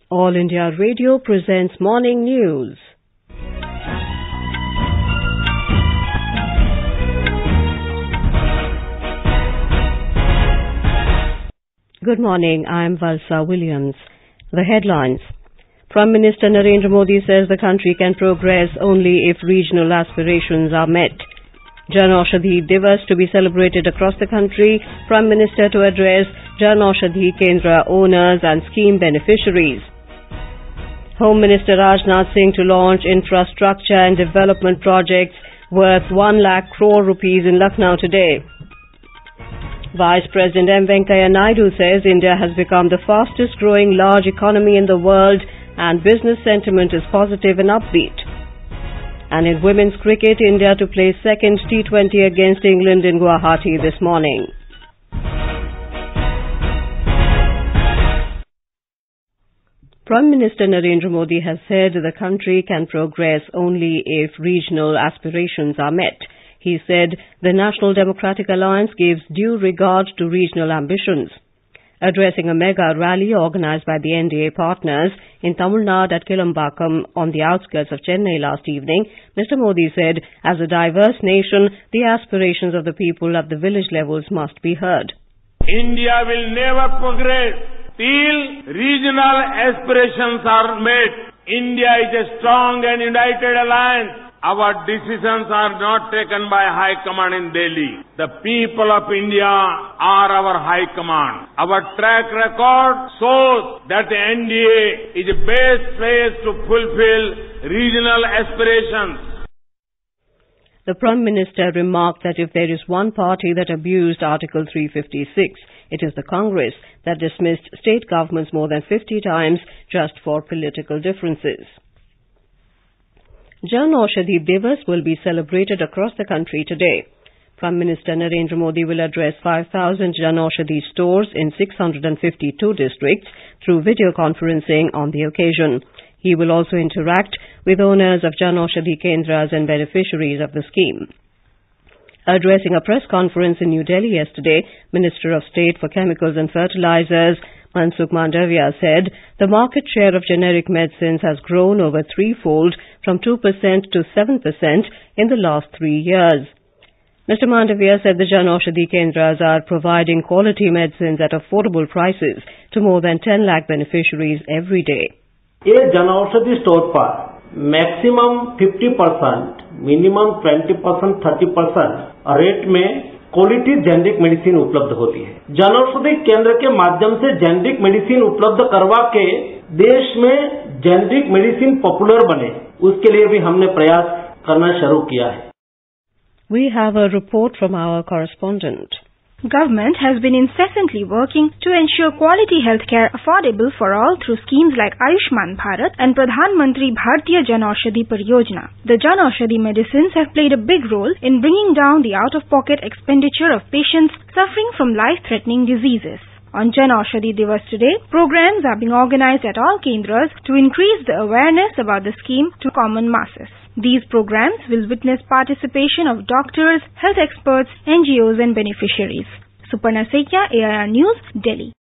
All India Radio presents Morning News. Good morning, I am Valsa Williams. The headlines. Prime Minister Narendra Modi says the country can progress only if regional aspirations are met. Janaushadhi Diwas to be celebrated across the country. Prime Minister to address Janaushadhi Kendra owners and scheme beneficiaries. Home Minister Rajnath Singh to launch infrastructure and development projects worth 1 lakh crore rupees in Lucknow today. Vice President M Venkaiah Naidu says India has become the fastest growing large economy in the world and business sentiment is positive and upbeat. And in women's cricket, India to play second T20 against England in Guwahati this morning. Prime Minister Narendra Modi has said the country can progress only if regional aspirations are met. He said the National Democratic Alliance gives due regard to regional ambitions. Addressing a mega rally organized by the NDA partners in Tamil Nadu at Kilambakam on the outskirts of Chennai last evening, Mr. Modi said, as a diverse nation, the aspirations of the people at the village levels must be heard. India will never progress till regional aspirations are met. India is a strong and united alliance. Our decisions are not taken by High Command in Delhi. The people of India are our High Command. Our track record shows that the NDA is the best place to fulfill regional aspirations. The Prime Minister remarked that if there is one party that abused Article 356, it is the Congress that dismissed state governments more than 50 times just for political differences. Janaushadhi Diwas will be celebrated across the country today. Prime Minister Narendra Modi will address 5,000 Janaushadhi stores in 652 districts through video conferencing on the occasion. He will also interact with owners of Janaushadhi Kendras and beneficiaries of the scheme. Addressing a press conference in New Delhi yesterday, Minister of State for Chemicals and Fertilizers Mansukh Mandavia said the market share of generic medicines has grown over threefold from 2% to 7% in the last 3 years. Mr. Mandavia said the Janaushadhi Kendras are providing quality medicines at affordable prices to more than 10 lakh beneficiaries every day. ये जनौषधि store पर maximum 50%, minimum 20%, 30% rate में quality generic medicine उपलब्ध होती है। जनौषधि केंद्र के माध्यम से जेनरिक मेडिसिन उपलब्ध करवा के देश में जेनरिक मेडिसिन पॉपुलर बने, उसके लिए भी हमने प्रयास करना शुरू किया है। We have a report from our correspondent. Government has been incessantly working to ensure quality healthcare affordable for all through schemes like Ayushman Bharat and Pradhan Mantri Bharatiya Janaushadhi Pariyojana. The Janaushadhi medicines have played a big role in bringing down the out-of-pocket expenditure of patients suffering from life-threatening diseases. On Janaushadhi Diwas today, programs are being organized at all kendras to increase the awareness about the scheme to common masses. These programs will witness participation of doctors, health experts, NGOs and beneficiaries. Suparna Sekia, AIR News, Delhi.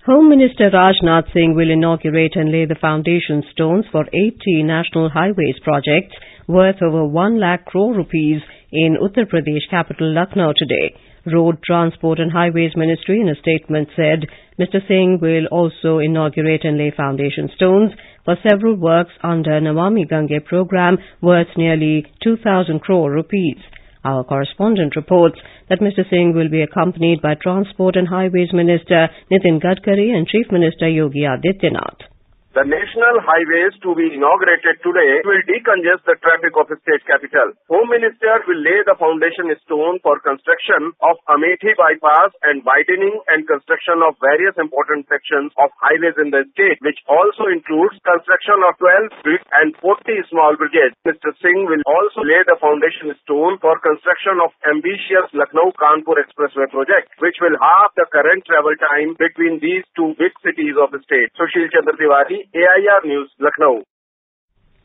Home Minister Rajnath Singh will inaugurate and lay the foundation stones for 80 national highways projects worth over 1 lakh crore rupees in Uttar Pradesh capital Lucknow today. Road Transport and Highways Ministry in a statement said Mr. Singh will also inaugurate and lay foundation stones for several works under Namami Gange program worth nearly 2,000 crore rupees. Our correspondent reports that Mr. Singh will be accompanied by Transport and Highways Minister Nitin Gadkari and Chief Minister Yogi Adityanath. The national highways to be inaugurated today will decongest the traffic of the state capital. Home Minister will lay the foundation stone for construction of Amethi bypass and widening and construction of various important sections of highways in the state, which also includes construction of 12 big and 40 small bridges. Mr. Singh will also lay the foundation stone for construction of ambitious Lucknow-Kanpur Expressway project, which will halve the current travel time between these two big cities of the state. Sushil Chandra Tiwari, AIR News, Lucknow.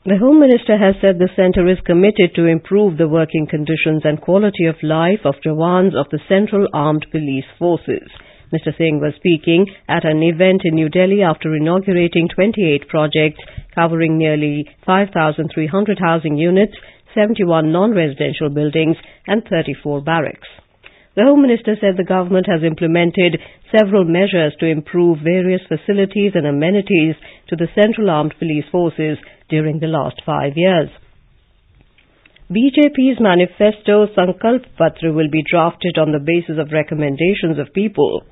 The Home Minister has said the centre is committed to improve the working conditions and quality of life of Jawans of the Central Armed Police Forces. Mr. Singh was speaking at an event in New Delhi after inaugurating 28 projects covering nearly 5,300 housing units, 71 non-residential buildings and 34 barracks. The Home Minister said the government has implemented several measures to improve various facilities and amenities to the Central Armed Police Forces during the last 5 years. BJP's manifesto Sankalp Patra will be drafted on the basis of recommendations of people.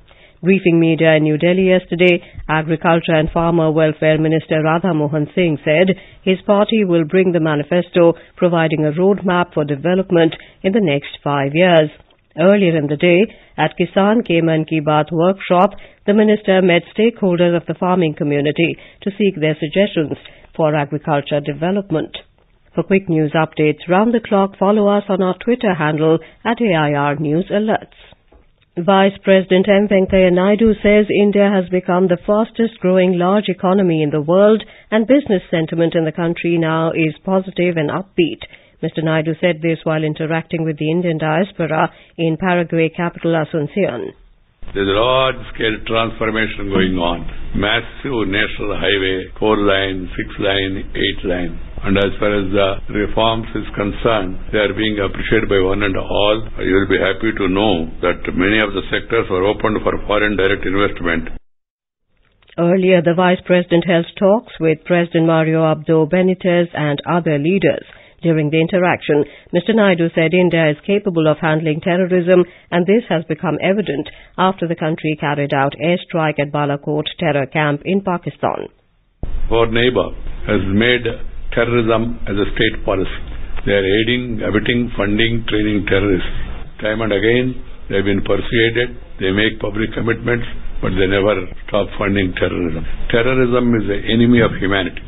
Briefing media in New Delhi yesterday, Agriculture and Farmer Welfare Minister Rajnath Singh said his party will bring the manifesto providing a roadmap for development in the next 5 years. Earlier in the day, at Kisan Ke Man Ki Baat workshop, the minister met stakeholders of the farming community to seek their suggestions for agriculture development. For quick news updates round the clock, follow us on our Twitter handle at AIR News Alerts. Vice President M Venkaiah Naidu says India has become the fastest growing large economy in the world and business sentiment in the country now is positive and upbeat. Mr. Naidu said this while interacting with the Indian diaspora in Paraguay capital Asuncion. There's a large-scale transformation going on. Massive national highway, 4 line, 6 line, 8 line. And as far as the reforms is concerned, they are being appreciated by one and all. You will be happy to know that many of the sectors were opened for foreign direct investment. Earlier, the Vice President held talks with President Mario Abdo Benitez and other leaders. During the interaction, Mr. Naidu said India is capable of handling terrorism and this has become evident after the country carried out airstrike at Balakot terror camp in Pakistan. Our neighbor has made terrorism as a state policy. They are aiding, abetting, funding, training terrorists. Time and again, they have been persuaded, they make public commitments, but they never stop funding terrorism. Terrorism is the enemy of humanity.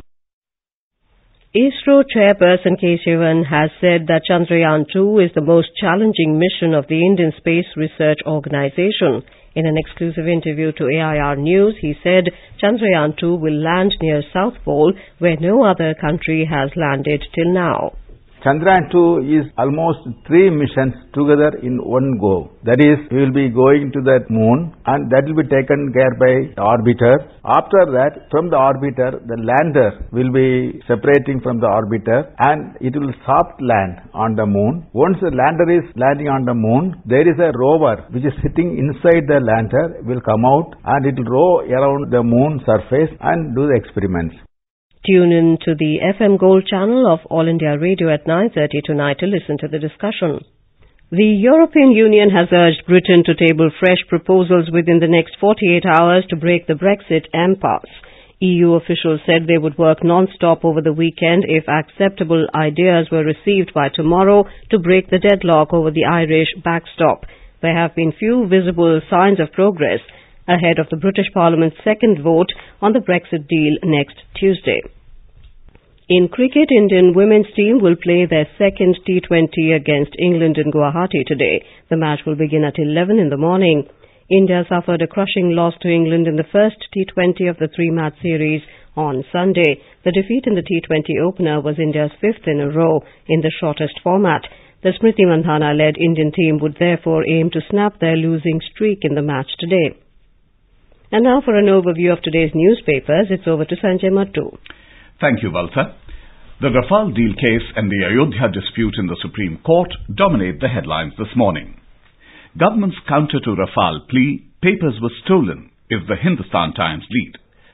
ISRO chairperson K. Sivan has said that Chandrayaan-2 is the most challenging mission of the Indian Space Research Organization. In an exclusive interview to AIR News, he said Chandrayaan-2 will land near South Pole, where no other country has landed till now. Chandrayaan-2 is almost 3 missions together in one go. That is, we will be going to the moon and that will be taken care by the orbiter. After that, from the orbiter, the lander will be separating from the orbiter and it will soft land on the moon. Once the lander is landing on the moon, there is a rover which is sitting inside the lander, will come out and it will row around the moon surface and do the experiments. Tune in to the FM Gold channel of All India Radio at 9:30 tonight to listen to the discussion. The European Union has urged Britain to table fresh proposals within the next 48 hours to break the Brexit impasse. EU officials said they would work non-stop over the weekend if acceptable ideas were received by tomorrow to break the deadlock over the Irish backstop. There have been few visible signs of progress ahead of the British Parliament's second vote on the Brexit deal next Tuesday. In cricket, Indian women's team will play their second T20 against England in Guwahati today. The match will begin at 11 in the morning. India suffered a crushing loss to England in the first T20 of the 3-match series on Sunday. The defeat in the T20 opener was India's 5th in a row in the shortest format. The Smriti Mandhana-led Indian team would therefore aim to snap their losing streak in the match today. And now for an overview of today's newspapers, it's over to Sanjay Mattu. Thank you, Valsa. The Rafale deal case and the Ayodhya dispute in the Supreme Court dominate the headlines this morning. Government's counter to Rafale plea, papers were stolen, is the Hindustan Times lead.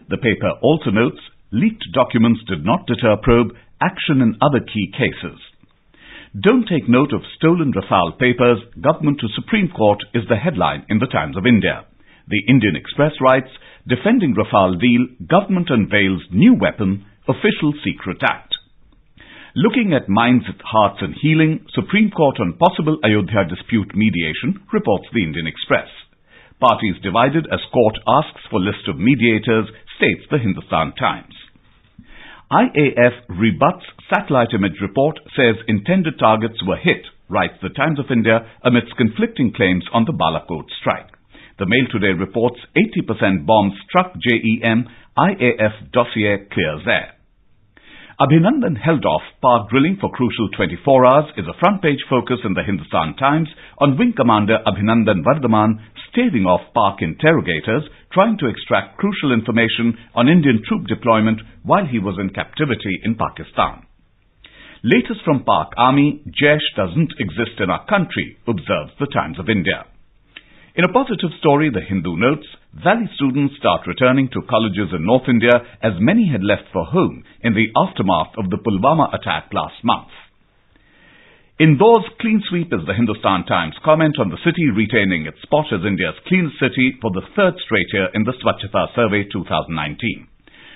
The paper also notes, leaked documents did not deter probe, action in other key cases. Don't take note of stolen Rafale papers, government to Supreme Court is the headline in the Times of India. The Indian Express writes, defending Rafale deal, government unveils new weapon, official secret act. Looking at minds, hearts and healing, Supreme Court on possible Ayodhya dispute mediation, reports the Indian Express. Parties divided as court asks for list of mediators, states the Hindustan Times. IAF rebuts satellite image report, says intended targets were hit, writes the Times of India amidst conflicting claims on the Balakot strike. The Mail today reports 80% bombs struck JEM, IAF dossier clears air. Abhinandan held off Pak drilling for crucial 24 hours is a front-page focus in the Hindustan Times on Wing Commander Abhinandan Vardhaman staving off Pak interrogators trying to extract crucial information on Indian troop deployment while he was in captivity in Pakistan. Latest from Pak Army, Jaish doesn't exist in our country, observes the Times of India. In a positive story, The Hindu notes, Valley students start returning to colleges in North India as many had left for home in the aftermath of the Pulwama attack last month. Indoors clean sweep is the Hindustan Times comment on the city retaining its spot as India's cleanest city for the third straight year in the Swachhata Survey 2019.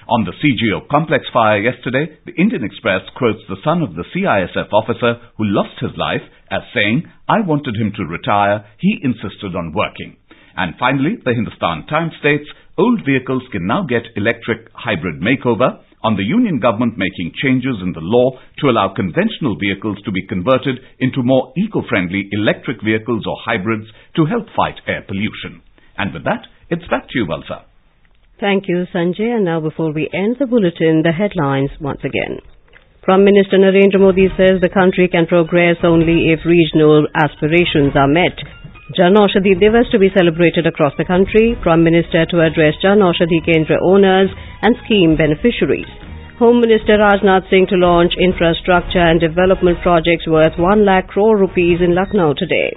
On the CGO complex fire yesterday, the Indian Express quotes the son of the CISF officer who lost his life as saying, "I wanted him to retire, he insisted on working." And finally, the Hindustan Times states, old vehicles can now get electric hybrid makeover, on the Union government making changes in the law to allow conventional vehicles to be converted into more eco-friendly electric vehicles or hybrids to help fight air pollution. And with that, it's back to you, Valsa. Thank you, Sanjay. And now before we end the bulletin, the headlines once again. Prime Minister Narendra Modi says the country can progress only if regional aspirations are met. Janaushadhi Diwas to be celebrated across the country. Prime Minister to address Janaushadhi Kendra owners and scheme beneficiaries. Home Minister Rajnath Singh to launch infrastructure and development projects worth 1 lakh crore rupees in Lucknow today.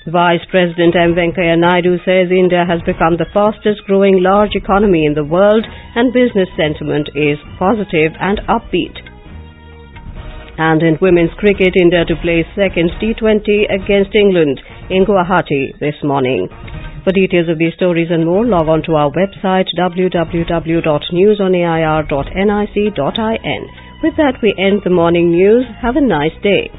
Vice President M Venkaiah Naidu says India has become the fastest growing large economy in the world and business sentiment is positive and upbeat. And in women's cricket, India to play second T20 against England in Guwahati this morning. For details of these stories and more, log on to our website www.newsonair.nic.in. With that, we end the morning news. Have a nice day.